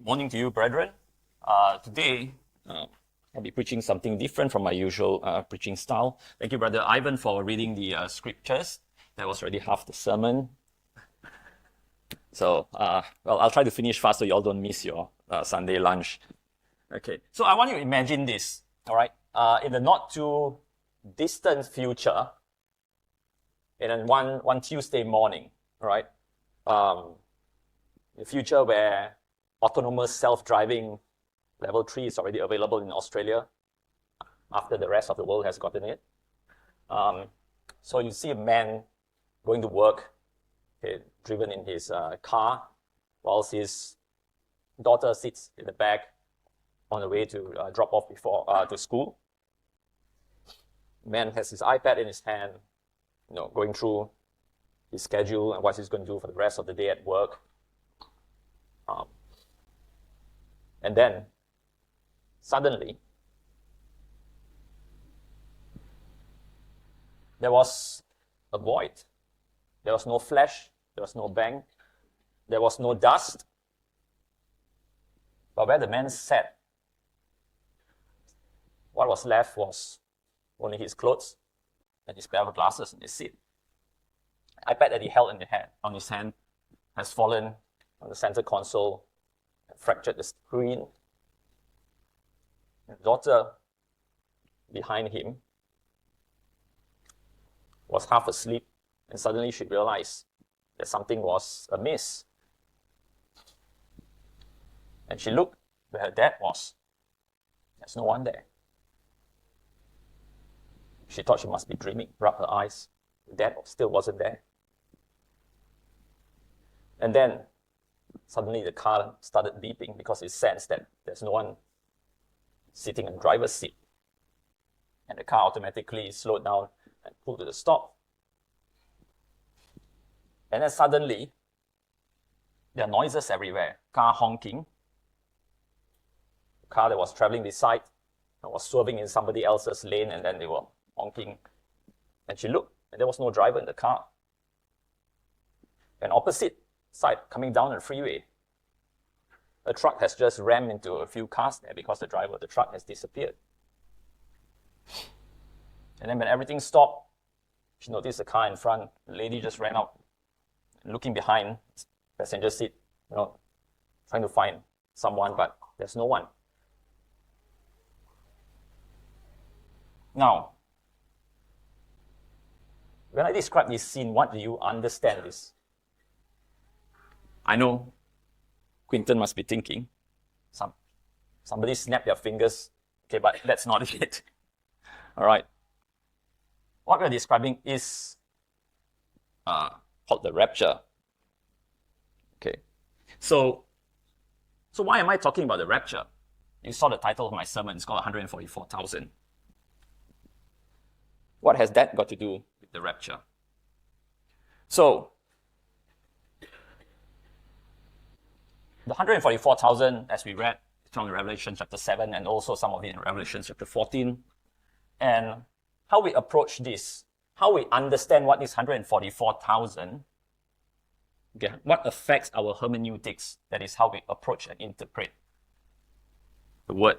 Morning to you, brethren. Today, I'll be preaching something different from my usual preaching style. Thank you, Brother Ivan, for reading the scriptures. That was already half the sermon. So, I'll try to finish fast so you all don't miss your Sunday lunch. Okay, so I want you to imagine this, all right? In the not too distant future, in one Tuesday morning, all right? The future where autonomous self-driving level 3 is already available in Australia after the rest of the world has gotten it. So you see a man going to work, okay, driven in his car, whilst his daughter sits in the back on the way to drop off to school. Man has his iPad in his hand, going through his schedule and what he's going to do for the rest of the day at work. And then, suddenly, there was a void. There was no flash, there was no bang, there was no dust. But where the man sat, what was left was only his clothes and his pair of glasses in his seat. The iPad that he held on his hand has fallen on the center console and fractured the screen. His daughter behind him was half asleep, and suddenly she realized that something was amiss. And she looked where her dad was. There's no one there. She thought she must be dreaming, rubbed her eyes. The dad still wasn't there. And then, suddenly the car started beeping because it sensed that there's no one sitting in the driver's seat. And the car automatically slowed down and pulled to the stop. And then suddenly, there are noises everywhere. Car honking. The car that was traveling beside was swerving in somebody else's lane, and then they were honking. And she looked, and there was no driver in the car. And opposite side, coming down the freeway, a truck has just rammed into a few cars there because the driver of the truck has disappeared. And then when everything stopped, she noticed the car in front. The lady just ran out, looking behind passenger seat, trying to find someone, but there's no one. Now, when I describe this scene, what do you understand this? I know Quinton must be thinking, somebody snapped their fingers. Okay, but that's not it. All right. What we're describing is called the rapture. Okay. So why am I talking about the rapture? You saw the title of my sermon. It's called 144,000. What has that got to do with the rapture? So, the 144,000, as we read from Revelation chapter 7 and also some of it in Revelation chapter 14, and how we approach this, how we understand what is 144,000, okay, what affects our hermeneutics, that is how we approach and interpret the word,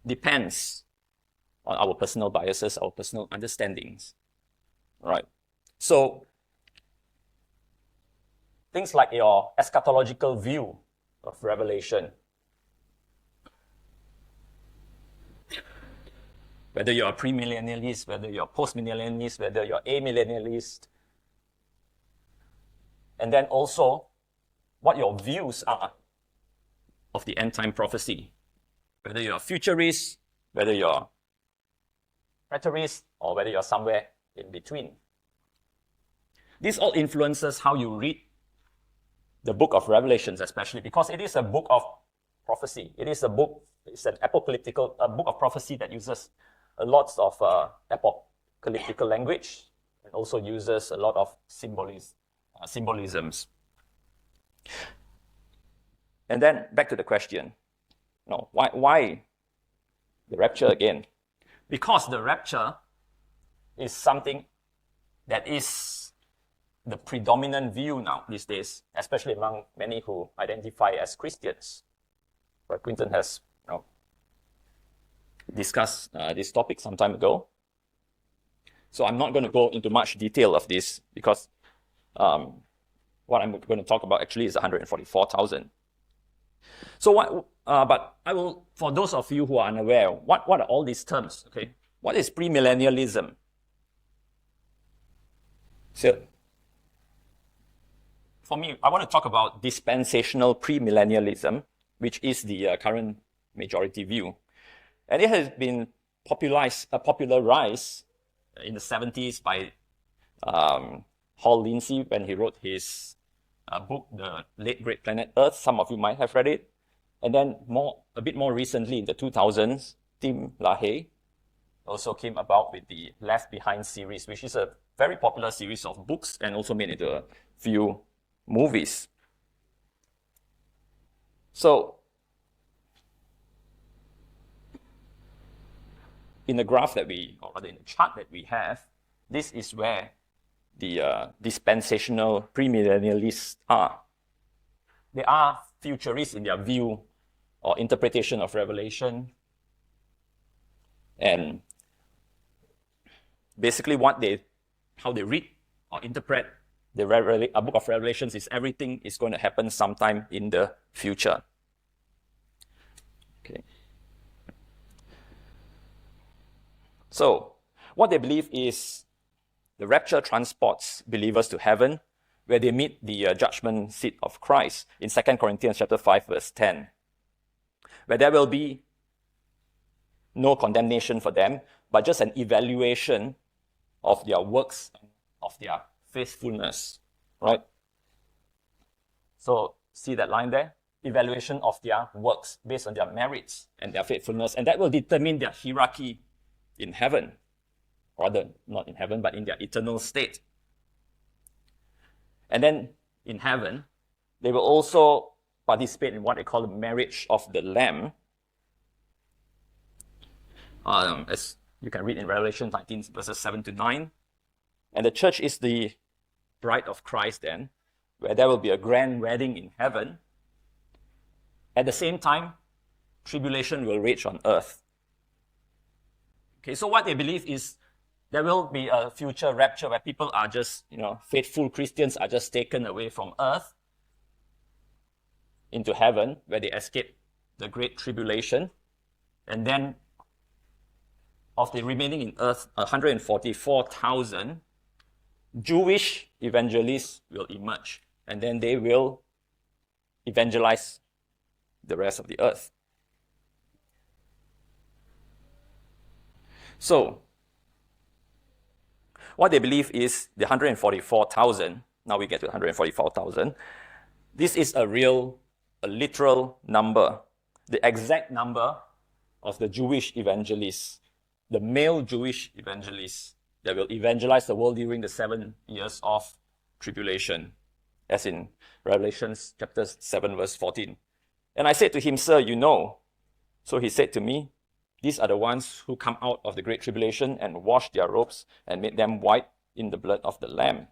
depends on our personal biases, our personal understandings. All right. So, things like your eschatological view of Revelation, whether you're a premillennialist, whether you're a postmillennialist, whether you're amillennialist, and then also what your views are of the end-time prophecy, whether you're a futurist, whether you're preterist, or whether you're somewhere in between. This all influences how you read the book of Revelations, especially because it is a book of prophecy. It's an apocalyptical book of prophecy that uses a lot of apocalyptical language and also uses a lot of symbolisms. And then back to the question, why the rapture again? Because the rapture is something that is the predominant view now these days, especially among many who identify as Christians. But Quinton has discussed this topic some time ago. So I'm not going to go into much detail of this because what I'm going to talk about actually is 144,000. So but I will, for those of you who are unaware, what are all these terms? Okay, what is premillennialism? So, for me, I want to talk about dispensational premillennialism, which is the current majority view. And it has been popularized in the 70s by Hal Lindsey when he wrote his book, The Late Great Planet Earth. Some of you might have read it. And then a bit more recently, in the 2000s, Tim LaHaye also came about with the Left Behind series, which is a very popular series of books and also made into a few movies. So, in the graph that or rather in the chart that we have, this is where the dispensational premillennialists are. They are futurists in their view or interpretation of Revelation. And basically how they read or interpret the book of Revelations is everything is going to happen sometime in the future. Okay. So, what they believe is the rapture transports believers to heaven, where they meet the judgment seat of Christ in 2 Corinthians chapter 5, verse 10, where there will be no condemnation for them, but just an evaluation of their works, of their faithfulness, right? So, see that line there? Evaluation of their works based on their merits and their faithfulness, and that will determine their hierarchy in heaven, or rather, not in heaven, but in their eternal state. And then, in heaven, they will also participate in what they call the marriage of the Lamb, as you can read in Revelation 19, verses 7 to 9. And the church is the bride of Christ then, where there will be a grand wedding in heaven. At the same time, tribulation will rage on earth. Okay, so what they believe is there will be a future rapture where people are just, faithful Christians are just taken away from earth into heaven, where they escape the great tribulation. And then of the remaining in earth, 144,000 Jewish evangelists will emerge. And then they will evangelize the rest of the earth. So, what they believe is the 144,000, now we get to 144,000, this is a literal number, the exact number of the Jewish evangelists, the male Jewish evangelists that will evangelize the world during the 7 years of tribulation, as in Revelation chapter 7, verse 14. And I said to him, Sir, you know. So he said to me, these are the ones who come out of the great tribulation and washed their robes and made them white in the blood of the Lamb.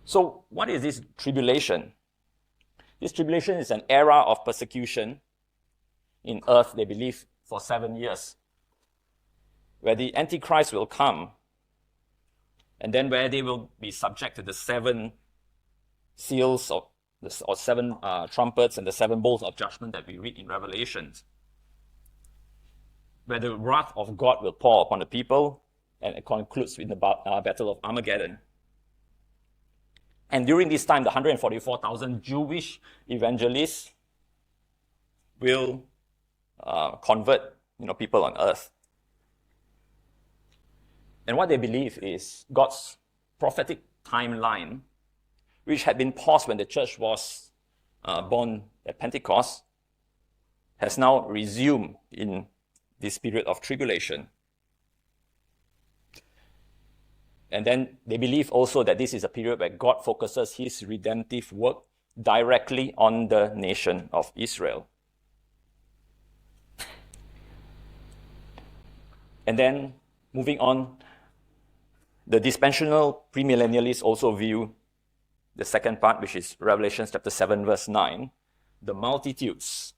So what is this tribulation? This tribulation is an era of persecution in earth, they believe, for 7 years, where the Antichrist will come, and then where they will be subject to the 7 seals or 7 trumpets and the 7 bowls of judgment that we read in Revelations, where the wrath of God will pour upon the people, and it concludes with the Battle of Armageddon. And during this time, the 144,000 Jewish evangelists will convert people on earth. And what they believe is God's prophetic timeline, which had been paused when the church was born at Pentecost, has now resumed in this period of tribulation. And then they believe also that this is a period where God focuses his redemptive work directly on the nation of Israel. And then, moving on, The dispensational premillennialists also view the second part, which is Revelation chapter 7, verse 9, the multitudes.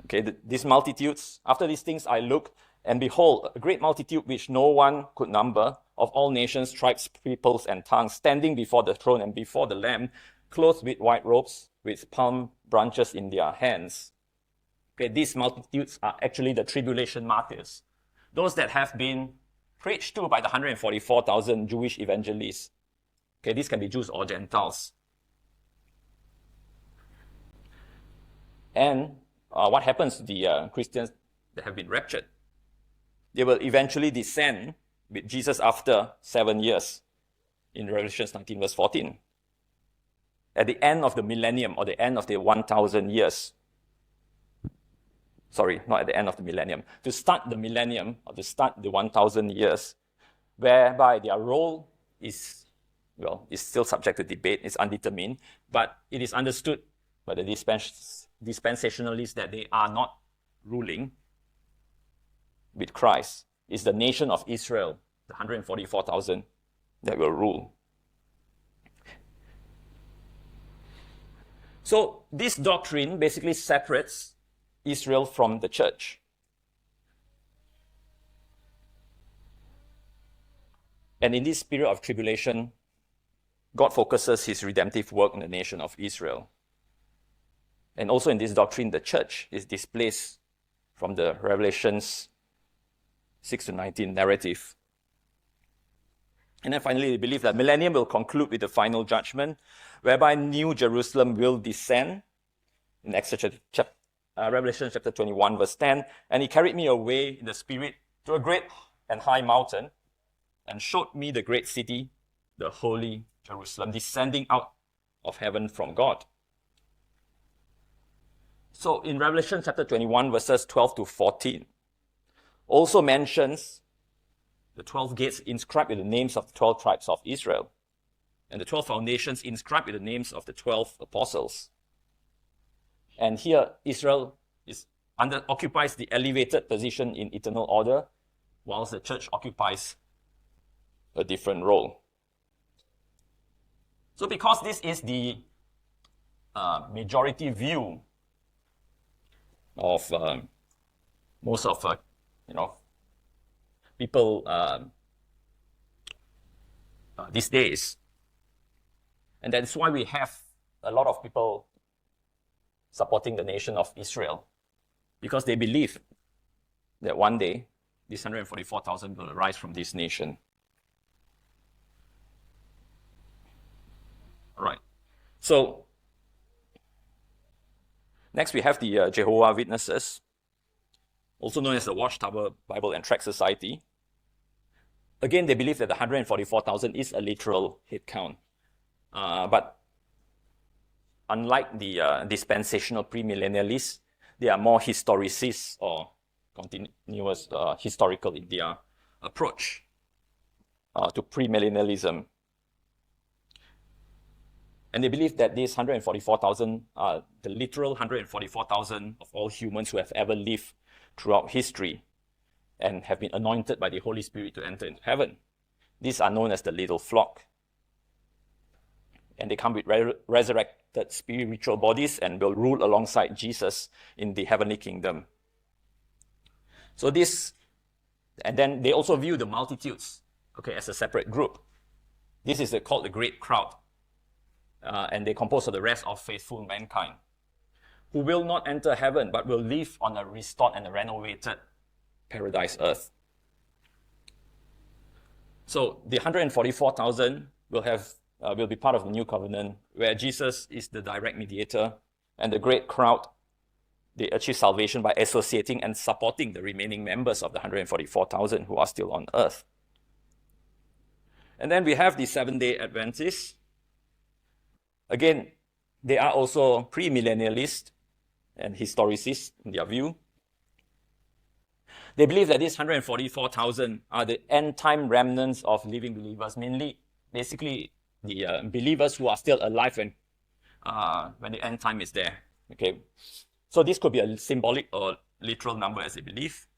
Okay, these multitudes, after these things I looked, and behold, a great multitude which no one could number, of all nations, tribes, peoples, and tongues, standing before the throne and before the Lamb, clothed with white robes, with palm branches in their hands. Okay, these multitudes are actually the tribulation martyrs, those that have been preached to by the 144,000 Jewish evangelists. Okay, these can be Jews or Gentiles. And what happens to the Christians that have been raptured? They will eventually descend with Jesus after 7 years in Revelation 19 verse 14. At the end of the millennium, or the end of the 1,000 years. Sorry, not at the end of the millennium. To start the millennium, or to start the 1,000 years, whereby their role is still subject to debate, it's undetermined, but it is understood by the dispensationalists that they are not ruling with Christ. It's the nation of Israel, the 144,000, that will rule. So this doctrine basically separates Israel from the church. And in this period of tribulation, God focuses his redemptive work in the nation of Israel. And also in this doctrine, the church is displaced from the Revelations 6 to 19 narrative. And then finally, they believe that millennium will conclude with the final judgment, whereby New Jerusalem will descend. In Revelation chapter 21, verse 10, and he carried me away in the spirit to a great and high mountain, and showed me the great city, the holy Jerusalem, descending out of heaven from God. So in Revelation chapter 21, verses 12 to 14, also mentions the 12 gates inscribed with the names of the 12 tribes of Israel, and the 12 foundations inscribed with the names of the 12 apostles. And here, Israel occupies the elevated position in eternal order, whilst the church occupies a different role. So because this is the majority view of most of people these days, and that's why we have a lot of people supporting the nation of Israel, because they believe that one day these 144,000 will arise from this nation. All right. So next we have the Jehovah's Witnesses, also known as the Watchtower Bible and Tract Society. Again, they believe that the 144,000 is a literal head count. But unlike the dispensational premillennialists, they are more historicists or continuous historical in their approach to premillennialism. And they believe that these 144,000 are the literal 144,000 of all humans who have ever lived throughout history and have been anointed by the Holy Spirit to enter into heaven. These are known as the little flock. And they come with resurrected spiritual bodies and will rule alongside Jesus in the heavenly kingdom. So this, and then they also view the multitudes, as a separate group. This is called the great crowd. And they compose of the rest of faithful mankind, who will not enter heaven, but will live on a restored and a renovated paradise earth. So the 144,000 will be part of the new covenant, where Jesus is the direct mediator, and the great crowd, they achieve salvation by associating and supporting the remaining members of the 144,000 who are still on earth. And then we have the Seventh-day Adventists. Again, they are also premillennialists and historicists in their view. They believe that these 144,000 are the end-time remnants of living believers, basically the believers who are still alive when the end time is there. Okay, so this could be a symbolic or literal number as they believe,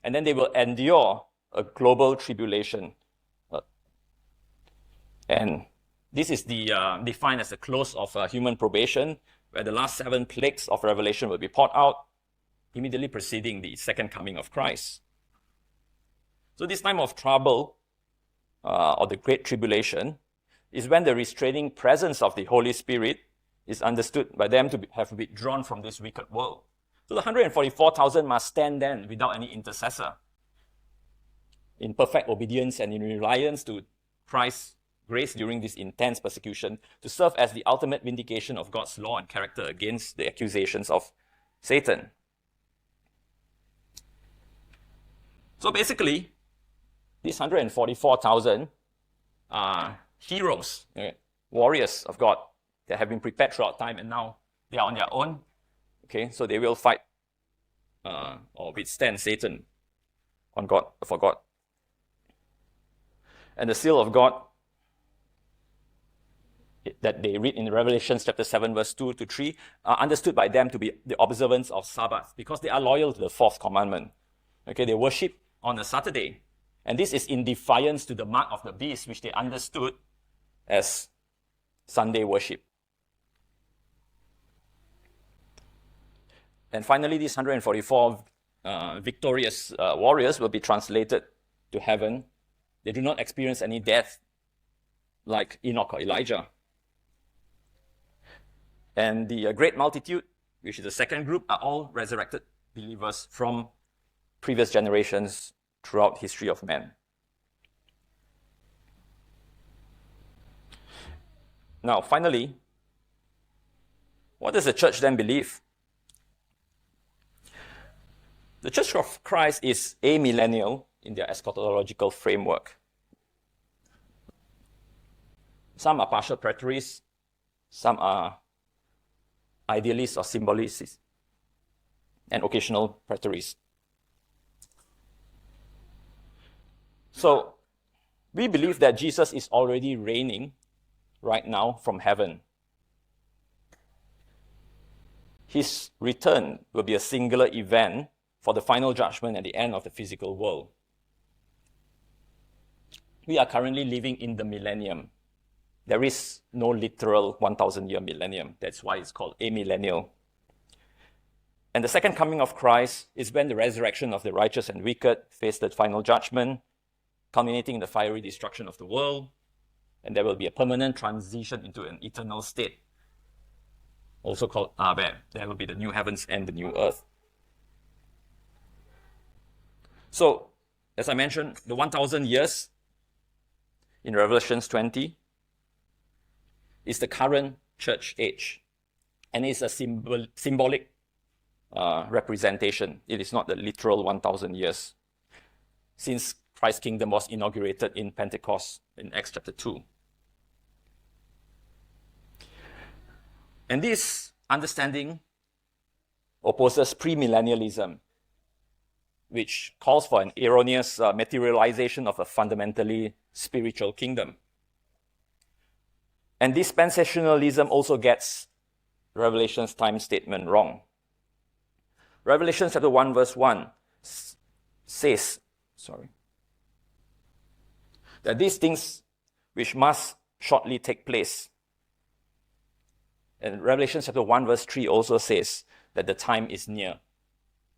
and then they will endure a global tribulation. And this is defined as the close of human probation, where the last 7 plagues of Revelation will be poured out, immediately preceding the second coming of Christ. So this time of trouble, or the Great Tribulation, is when the restraining presence of the Holy Spirit is understood by them to have withdrawn from this wicked world. So the 144,000 must stand then without any intercessor, in perfect obedience and in reliance to Christ's grace during this intense persecution, to serve as the ultimate vindication of God's law and character against the accusations of Satan. So basically, these 144,000 are heroes, warriors of God that have been prepared throughout time, and now they are on their own. Okay, so they will fight or withstand Satan for God. And the seal of God that they read in Revelation chapter 7, verse 2 to 3, are understood by them to be the observance of Sabbath, because they are loyal to the fourth commandment. Okay, they worship on a Saturday. And this is in defiance to the mark of the beast, which they understood as Sunday worship. And finally, these 144 victorious warriors will be translated to heaven. They do not experience any death like Enoch or Elijah. And the great multitude, which is the second group, are all resurrected believers from previous generations throughout history of man. Now, finally, what does the church then believe? The Church of Christ is amillennial in their eschatological framework. Some are partial preterists, some are idealists or symbolists, and occasional preterists. So, we believe that Jesus is already reigning right now from heaven. His return will be a singular event for the final judgment at the end of the physical world. We are currently living in the millennium. There is no literal 1,000-year millennium. That's why it's called amillennial. And the second coming of Christ is when the resurrection of the righteous and wicked face the final judgment, culminating in the fiery destruction of the world, and there will be a permanent transition into an eternal state, also called where there will be the new heavens and the new earth. So, as I mentioned, the 1,000 years in Revelation 20 is the current church age, and it's a symbolic representation. It is not the literal 1,000 years, since Christ's kingdom was inaugurated in Pentecost in Acts chapter 2. And this understanding opposes premillennialism, which calls for an erroneous materialization of a fundamentally spiritual kingdom. And dispensationalism also gets Revelation's time statement wrong. Revelation chapter 1 verse 1 says, that these things which must shortly take place. And Revelation chapter 1 verse 3 also says that the time is near.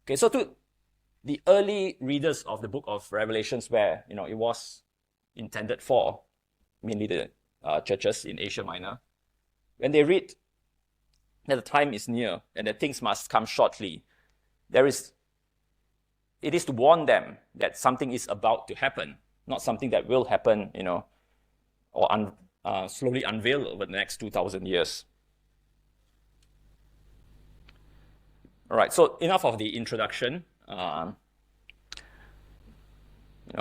Okay, so to the early readers of the book of Revelations, where it was intended for mainly the churches in Asia Minor, when they read that the time is near and that things must come shortly, it is to warn them that something is about to happen, not something that will happen, or slowly unveil over the next 2,000 years. All right, so enough of the introduction.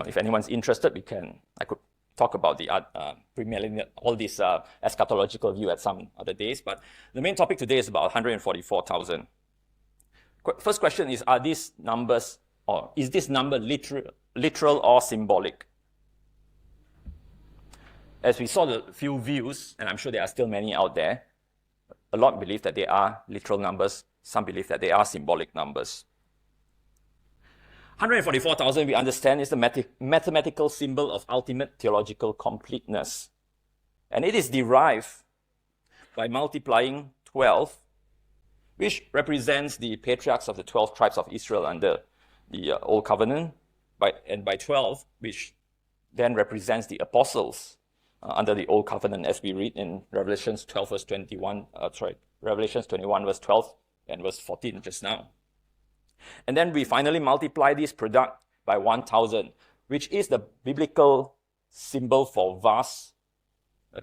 If anyone's interested, I could talk about the premillennial, all this eschatological view at some other days. But the main topic today is about 144,000. First question is: are these numbers, or is this number literal or symbolic? As we saw the few views, and I'm sure there are still many out there, a lot believe that they are literal numbers. Some believe that they are symbolic numbers. 144,000, we understand, is the mathematical symbol of ultimate theological completeness. And it is derived by multiplying 12, which represents the patriarchs of the 12 tribes of Israel under the Old Covenant, and by 12, which then represents the apostles under the Old Covenant, as we read in Revelations 12 verse 21, Revelations 21 verse 12 and verse 14 just now. And then we finally multiply this product by 1,000, which is the biblical symbol for vast,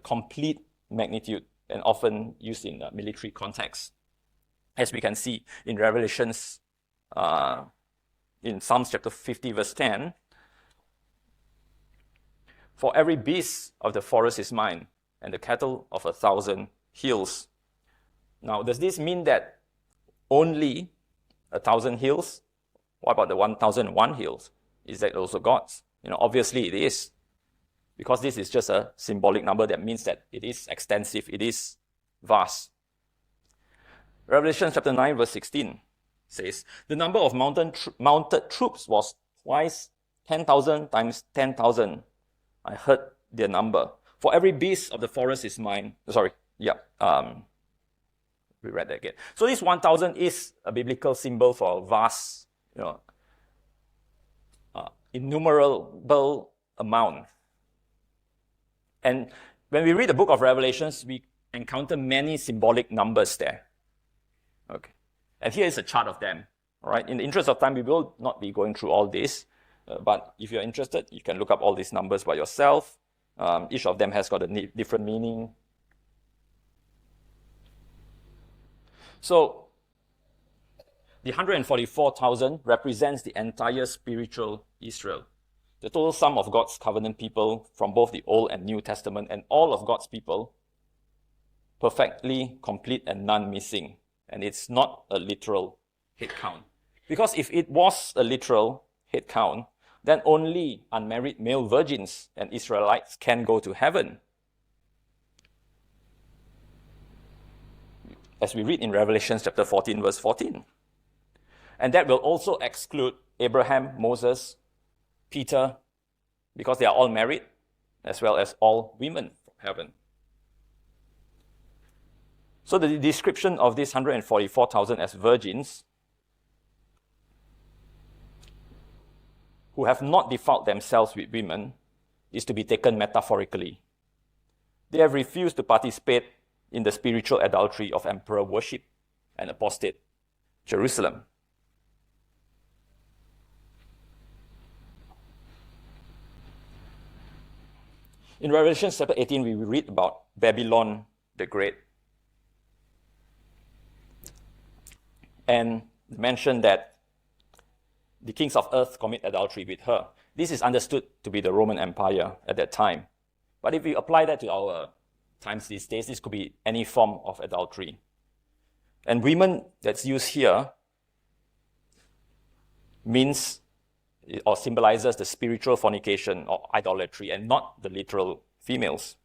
complete magnitude, and often used in a military context. As we can see in Revelations, in Psalms chapter 50 verse 10, for every beast of the forest is mine, and the cattle of 1,000 hills. Now, does this mean that only 1,000 hills? What about the 1,001 hills? Is that also God's? Obviously it is. Because this is just a symbolic number that means that it is extensive, it is vast. Revelation chapter 9 verse 16 says, the number of mounted troops was twice 10,000 times 10,000. I heard their number. For every beast of the forest is mine. We read that again. So this 1,000 is a biblical symbol for a vast, innumerable amount. And when we read the book of Revelations, we encounter many symbolic numbers there. Okay. And here is a chart of them. All right. In the interest of time, we will not be going through all this. But if you're interested, you can look up all these numbers by yourself. Each of them has got a different meaning. So, the 144,000 represents the entire spiritual Israel. The total sum of God's covenant people from both the Old and New Testament, and all of God's people, perfectly complete and none missing. And it's not a literal head count. Because if it was a literal head count, then only unmarried male virgins and Israelites can go to heaven. As we read in Revelation chapter 14, verse 14. And that will also exclude Abraham, Moses, Peter, because they are all married, as well as all women from heaven. So the description of these 144,000 as virgins who have not defiled themselves with women is to be taken metaphorically. They have refused to participate in the spiritual adultery of emperor worship and apostate Jerusalem. In Revelation chapter 18, we read about Babylon the Great. And mention that the kings of earth commit adultery with her. This is understood to be the Roman Empire at that time. But if we apply that to our times these days, this could be any form of adultery. And women that's used here means or symbolizes the spiritual fornication or idolatry and not the literal females.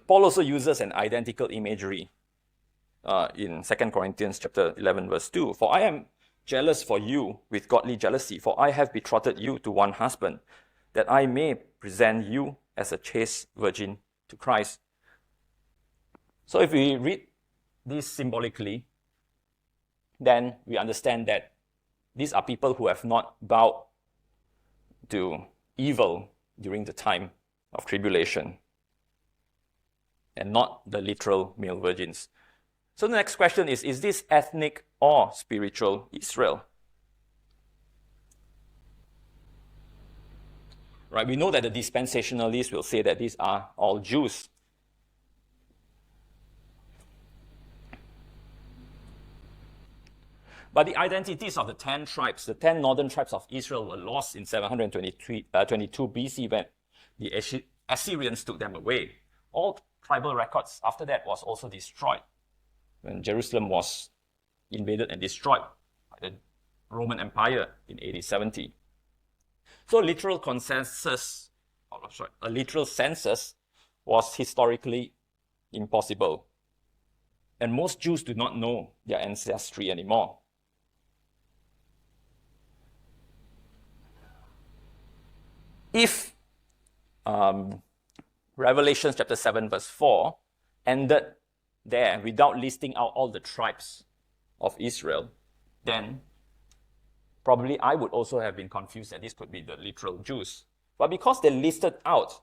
Paul also uses an identical imagery in 2 Corinthians chapter 11 verse 2. For I am jealous for you with godly jealousy, for I have betrothed you to one husband, that I may present you as a chaste virgin to Christ. So if we read this symbolically, then we understand that these are people who have not bowed to evil during the time of tribulation, and not the literal male virgins. So the next question is this ethnic or spiritual Israel? Right, we know that the dispensationalists will say that these are all Jews. But the identities of the 10 tribes, the 10 northern tribes of Israel, were lost in 722 BC when the Assyrians took them away. All tribal records after that was also destroyed when Jerusalem was invaded and destroyed by the Roman Empire in AD 70. So a literal census was historically impossible. And most Jews do not know their ancestry anymore. if Revelation chapter 7 verse 4 ended there without listing out all the tribes of Israel, then probably I would also have been confused that this could be the literal Jews. But because they listed out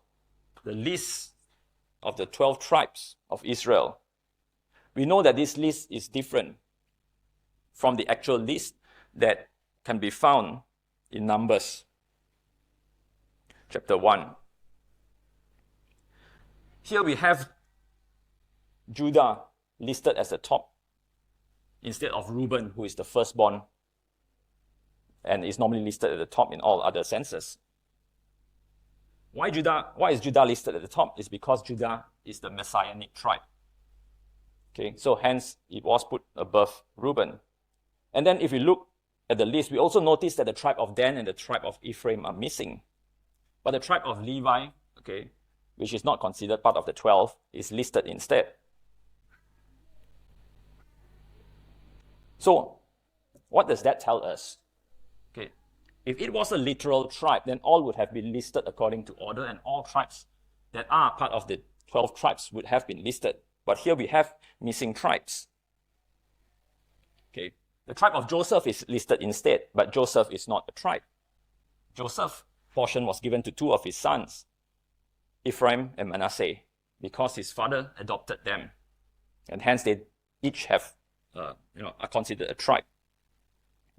the list of the 12 tribes of Israel, we know that this list is different from the actual list that can be found in Numbers chapter 1. Here we have Judah listed as the top instead of Reuben, who is the firstborn and is normally listed at the top in all other census. Why is Judah listed at the top? It's because Judah is the messianic tribe. Okay, so hence it was put above Reuben. And then if we look at the list, we also notice that the tribe of Dan and the tribe of Ephraim are missing. But the tribe of Levi, okay, which is not considered part of the 12, is listed instead. So, what does that tell us? Okay, if it was a literal tribe, then all would have been listed according to order, and all tribes that are part of the 12 tribes would have been listed. But here we have missing tribes. Okay, the tribe of Joseph is listed instead, but Joseph is not a tribe. Joseph's portion was given to two of his sons, Ephraim and Manasseh, because his father adopted them, and hence they each have, are considered a tribe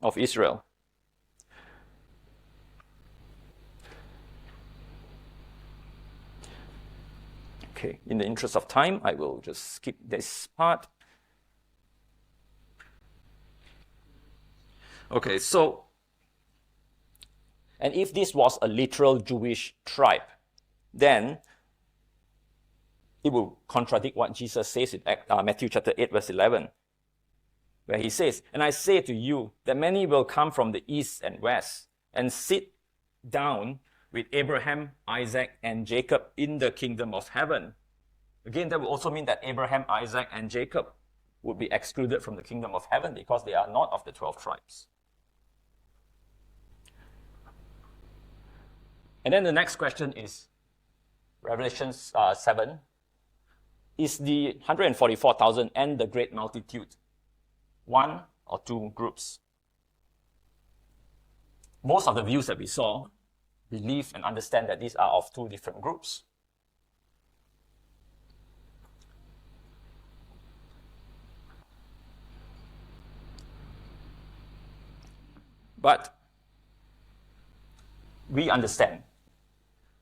of Israel. Okay, in the interest of time, I will just skip this part. Okay, so, and if this was a literal Jewish tribe, then it will contradict what Jesus says in Matthew chapter 8, verse 11, where he says, "And I say to you that many will come from the east and west and sit down with Abraham, Isaac, and Jacob in the kingdom of heaven." Again, that will also mean that Abraham, Isaac, and Jacob would be excluded from the kingdom of heaven because they are not of the 12 tribes. And then the next question is, Revelation 7, is the 144,000 and the great multitude one or two groups? Most of the views that we saw believe and understand that these are of two different groups. But we understand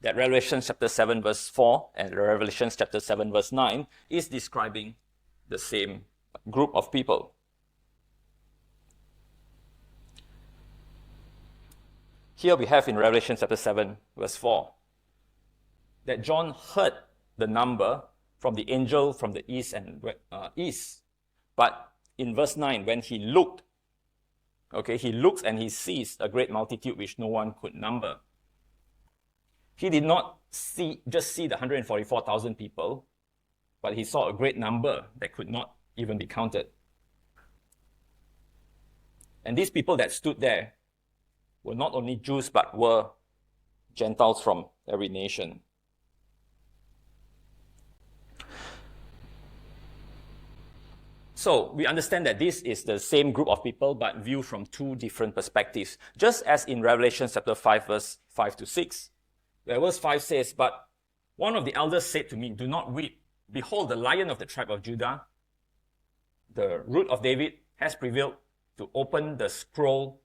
that Revelation chapter 7 verse 4 and Revelation chapter 7 verse 9 is describing the same group of people. Here we have in Revelation chapter 7 verse 4 that John heard the number from the angel from the east and east. But in verse 9, when he looked, he looks and he sees a great multitude which no one could number. He did not just see the 144,000 people, but he saw a great number that could not even be counted. And these people that stood there were not only Jews, but were Gentiles from every nation. So we understand that this is the same group of people, but viewed from two different perspectives. Just as in Revelation chapter 5, verse 5 to 6, where verse 5 says, "But one of the elders said to me, 'Do not weep. Behold, the Lion of the tribe of Judah, the root of David, has prevailed to open the scroll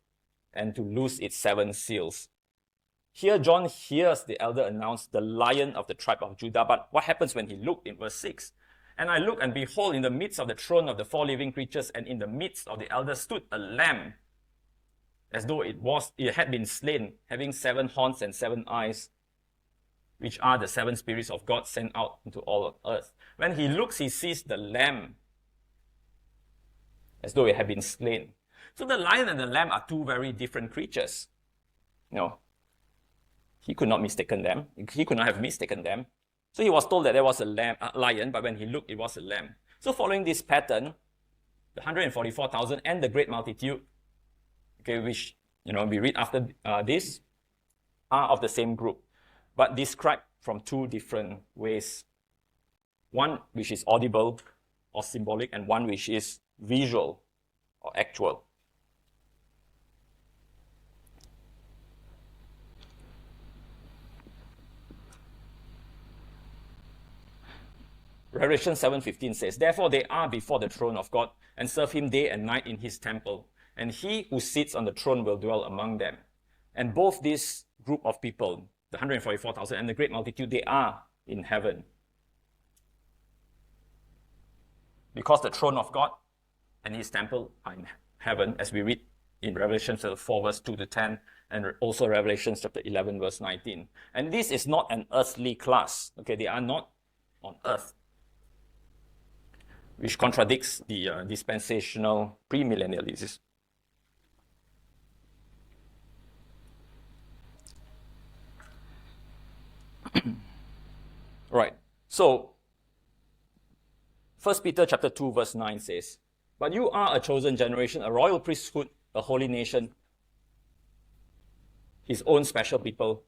and to loose its 7 seals.'" Here John hears the elder announce the Lion of the tribe of Judah, but what happens when he looked in verse 6? "And I looked, and behold, in the midst of the throne of the 4 living creatures, and in the midst of the elders stood a lamb, as though it had been slain, having 7 horns and 7 eyes, which are the 7 spirits of God sent out into all of earth." When he looks, he sees the lamb, as though it had been slain. So the lion and the lamb are two very different creatures. He could not mistaken them. He could not have mistaken them. So he was told that there was a lion, but when he looked, it was a lamb. So following this pattern, the 144,000 and the great multitude, which we read after this, are of the same group. but described from two different ways. One which is audible or symbolic, and one which is visual or actual. Revelation 7:15 says, "Therefore they are before the throne of God, and serve him day and night in his temple. And he who sits on the throne will dwell among them." And both this group of people, the 144,000 and the great multitude, they are in heaven. Because the throne of God and his temple are in heaven, as we read in Revelation chapter 4, verse 2 to 10, and also Revelation chapter 11, verse 19. And this is not an earthly class. Okay, they are not on earth, which contradicts the dispensational premillennialism. Right. So 1 Peter chapter 2, verse 9 says, "But you are a chosen generation, a royal priesthood, a holy nation, his own special people,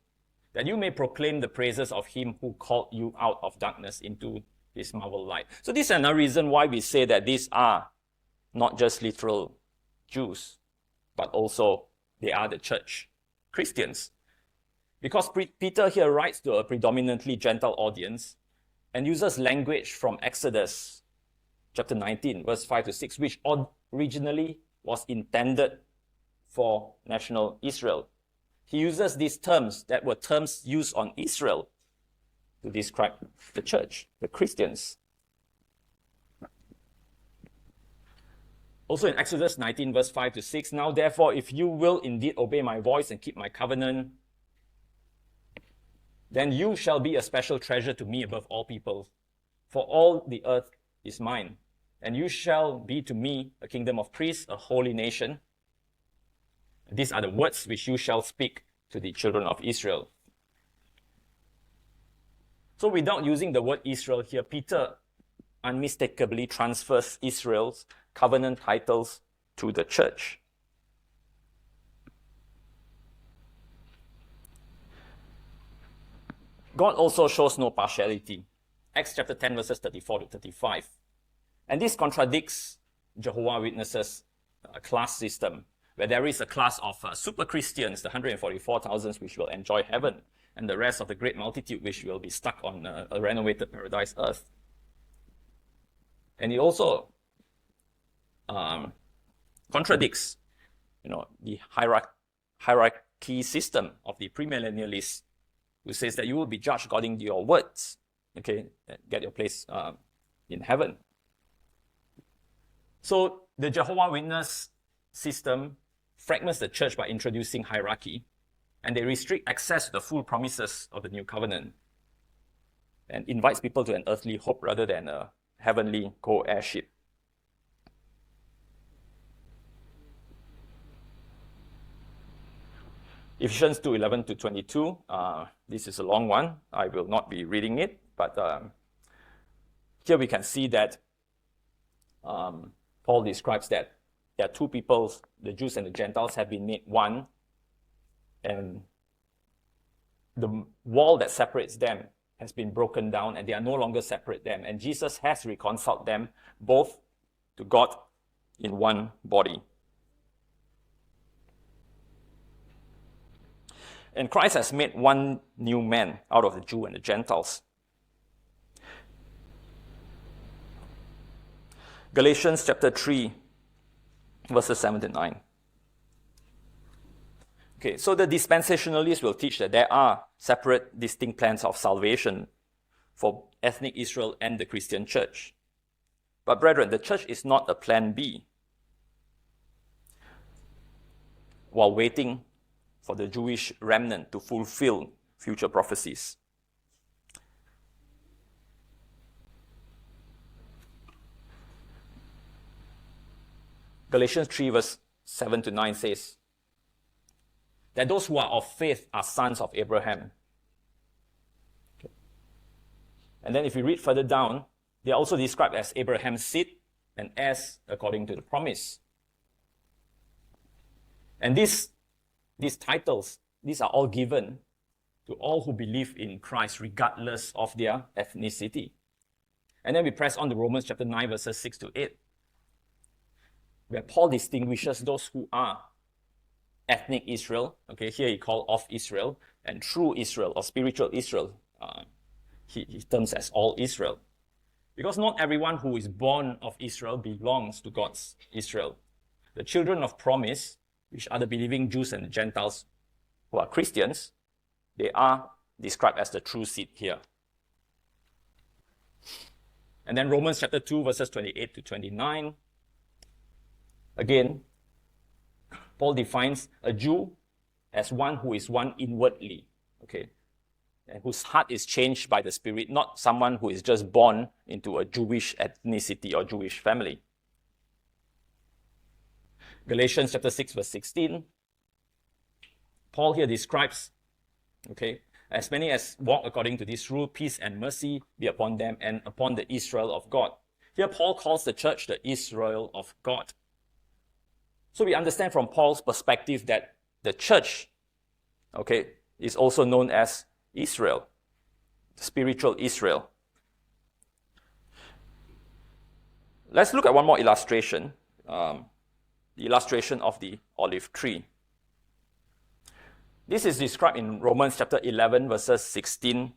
that you may proclaim the praises of him who called you out of darkness into his marvelous light." So this is another reason why we say that these are not just literal Jews, but also they are the church, Christians. Because Peter here writes to a predominantly Gentile audience and uses language from Exodus chapter 19, verse 5 to 6, which originally was intended for national Israel. He uses these terms that were terms used on Israel to describe the church, the Christians. Also in Exodus 19, verse 5 to 6, "Now therefore, if you will indeed obey my voice and keep my covenant, then you shall be a special treasure to me above all peoples, for all the earth is mine. And you shall be to me a kingdom of priests, a holy nation. These are the words which you shall speak to the children of Israel." So without using the word Israel here, Peter unmistakably transfers Israel's covenant titles to the church. God also shows no partiality. Acts chapter 10, verses 34 to 35. And this contradicts Jehovah's Witnesses' class system, where there is a class of super Christians, the 144,000, which will enjoy heaven, and the rest of the great multitude, which will be stuck on a renovated paradise earth. And it also contradicts, the hierarchy system of the premillennialists, who says that you will be judged according to your words, okay, get your place in heaven. So the Jehovah's Witness system fragments the church by introducing hierarchy, and they restrict access to the full promises of the new covenant, and invites people to an earthly hope rather than a heavenly co-heirship. Ephesians 2:11 to 22. This is a long one. I will not be reading it, but here we can see that Paul describes that there are two peoples, the Jews and the Gentiles, have been made one, and the wall that separates them has been broken down, and they are no longer separate them. And Jesus has reconciled them both to God in one body. And Christ has made one new man out of the Jew and the Gentiles. Galatians chapter 3, verses 7 to 9. Okay, so the dispensationalists will teach that there are separate, distinct plans of salvation for ethnic Israel and the Christian church. But brethren, the church is not a plan B. While waiting for the Jewish remnant to fulfill future prophecies. Galatians 3 verse 7 to 9 says that those who are of faith are sons of Abraham. Okay. And then if we read further down, they are also described as Abraham's seed and heirs according to the promise. And these titles, these are all given to all who believe in Christ, regardless of their ethnicity. And then we press on to Romans chapter 9, verses 6 to 8, where Paul distinguishes those who are ethnic Israel. Okay, here he called of Israel, and true Israel or spiritual Israel, he terms as all Israel. Because not everyone who is born of Israel belongs to God's Israel. The children of promise, which are the believing Jews and Gentiles who are Christians, they are described as the true seed here. And then Romans chapter 2, verses 28 to 29. Again, Paul defines a Jew as one who is one inwardly, okay, and whose heart is changed by the Spirit, not someone who is just born into a Jewish ethnicity or Jewish family. Galatians chapter 6, verse 16. Paul here describes, okay, as many as walk according to this rule, peace and mercy be upon them and upon the Israel of God. Here Paul calls the church the Israel of God. So we understand from Paul's perspective that the church, okay, is also known as Israel, spiritual Israel. Let's look at one more illustration, the illustration of the olive tree. This is described in Romans chapter 11, verses 16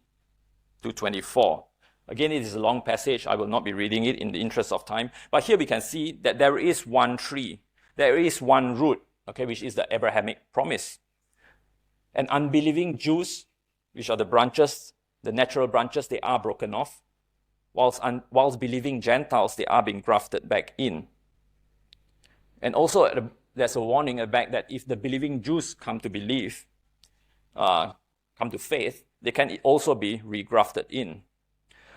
to 24. Again, it is a long passage. I will not be reading it in the interest of time. But here we can see that there is one tree. There is one root, okay, which is the Abrahamic promise. And unbelieving Jews, which are the branches, the natural branches, they are broken off. Whilst believing Gentiles, they are being grafted back in. And also, there's a warning at the back that if the believing Jews come to believe, come to faith, they can also be regrafted in.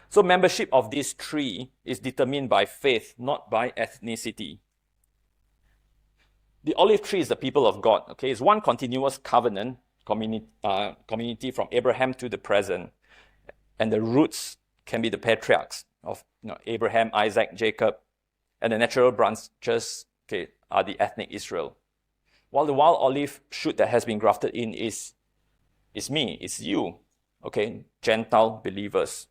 So membership of this tree is determined by faith, not by ethnicity. The olive tree is the people of God. Okay, it's one continuous covenant community from Abraham to the present, and the roots can be the patriarchs of Abraham, Isaac, Jacob, and the natural branches, okay, are the ethnic Israel. While the wild olive shoot that has been grafted in is me, it's you, okay, Gentile believers.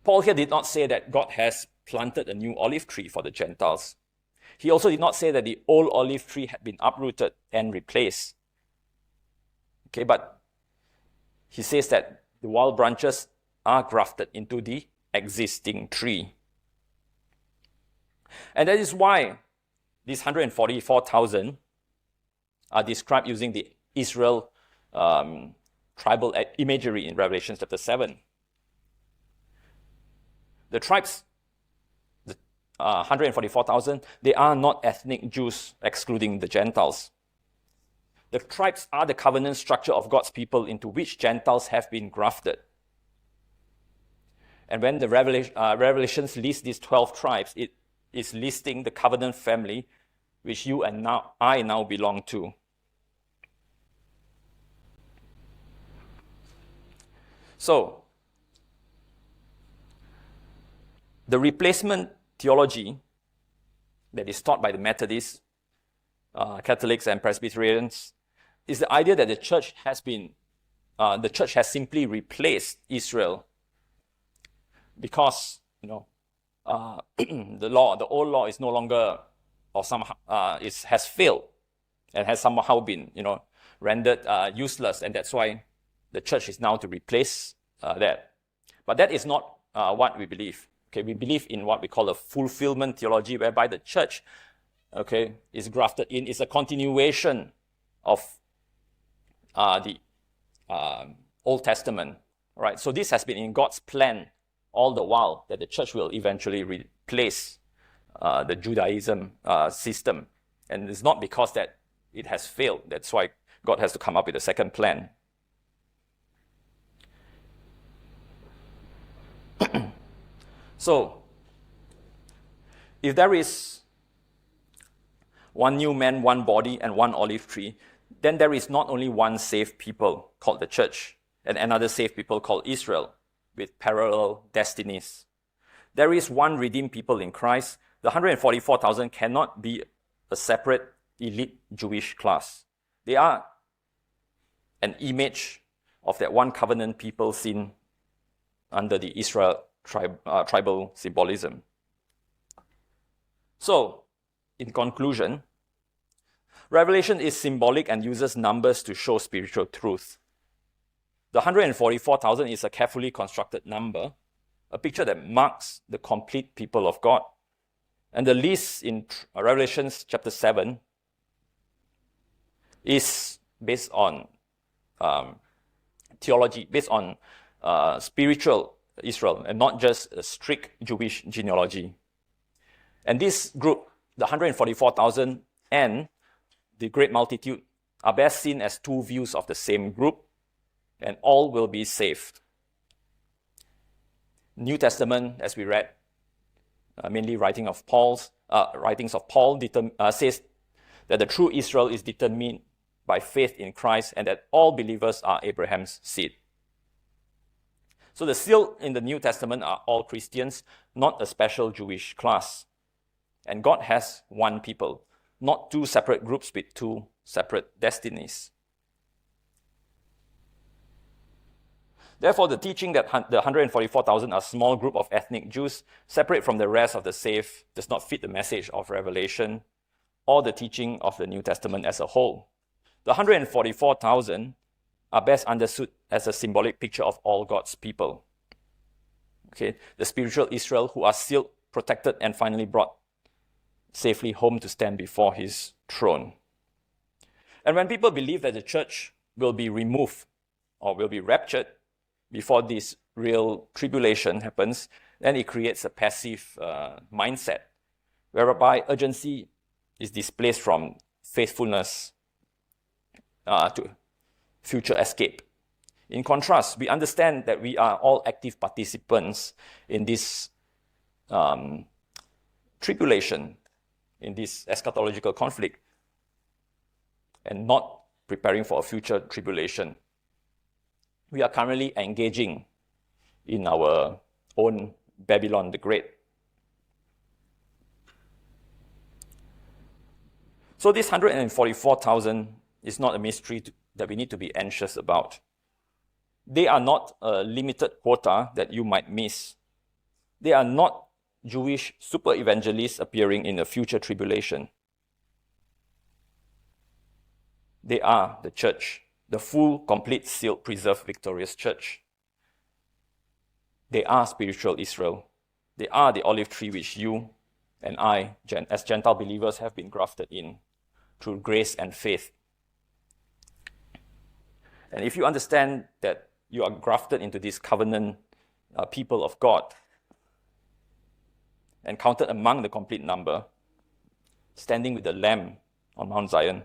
Paul here did not say that God has planted a new olive tree for the Gentiles. He also did not say that the old olive tree had been uprooted and replaced. Okay, but he says that the wild branches are grafted into the existing tree. And that is why these 144,000 are described using the Israel tribal imagery in Revelation chapter 7. The tribes, the 144,000, they are not ethnic Jews, excluding the Gentiles. The tribes are the covenant structure of God's people into which Gentiles have been grafted. And when the Revelations lists these 12 tribes, it is listing the covenant family which you and I now belong to. So, the replacement theology that is taught by the Methodists, Catholics, and Presbyterians is the idea that the church has simply replaced Israel because the old law is no longer, or somehow has failed and has somehow been rendered useless, and that's why the church is now to replace that. But that is not what we believe. Okay, we believe in what we call a fulfillment theology, whereby the church, okay, is grafted in. It's a continuation of the Old Testament. Right? So this has been in God's plan all the while, that the church will eventually replace the Judaism system. And it's not because that it has failed. That's why God has to come up with a second plan. So, if there is one new man, one body, and one olive tree, then there is not only one saved people called the church, and another saved people called Israel, with parallel destinies. There is one redeemed people in Christ. The 144,000 cannot be a separate elite Jewish class. They are an image of that one covenant people seen under the Israel tribal symbolism. So, in conclusion, Revelation is symbolic and uses numbers to show spiritual truth. The 144,000 is a carefully constructed number, a picture that marks the complete people of God. And the list in Revelation chapter 7 is based on theology, based on spiritual Israel, and not just a strict Jewish genealogy. And this group, the 144,000 and the great multitude, are best seen as two views of the same group, and all will be saved. New Testament, as we read, mainly writings of Paul, says that the true Israel is determined by faith in Christ and that all believers are Abraham's seed. So the sealed in the New Testament are all Christians, not a special Jewish class. And God has one people, not two separate groups with two separate destinies. Therefore, the teaching that the 144,000 are a small group of ethnic Jews, separate from the rest of the saved, does not fit the message of Revelation or the teaching of the New Testament as a whole. The 144,000 are best understood as a symbolic picture of all God's people. Okay, the spiritual Israel who are sealed, protected, and finally brought safely home to stand before his throne. And when people believe that the church will be removed or will be raptured before this real tribulation happens, then it creates a passive mindset, whereby urgency is displaced from faithfulness to future escape. In contrast, we understand that we are all active participants in this tribulation, in this eschatological conflict, and not preparing for a future tribulation. We are currently engaging in our own Babylon the Great. So this 144,000 is not a mystery that we need to be anxious about. They are not a limited quota that you might miss. They are not Jewish super evangelists appearing in a future tribulation. They are the church, the full, complete, sealed, preserved, victorious church. They are spiritual Israel. They are the olive tree which you and I, as Gentile believers, have been grafted in through grace and faith. And if you understand that you are grafted into this covenant people of God and counted among the complete number, standing with the Lamb on Mount Zion,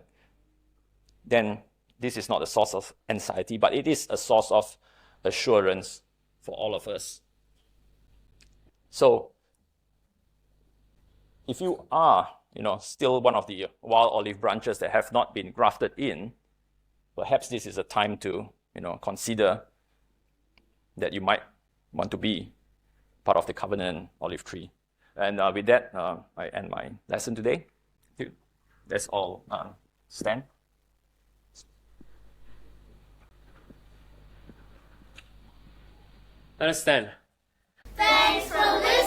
then this is not a source of anxiety, but it is a source of assurance for all of us. So, if you are, still one of the wild olive branches that have not been grafted in, perhaps this is a time to, consider that you might want to be part of the covenant olive tree. And with that, I end my lesson today. Let's all stand. Let us stand. Thanks for listening.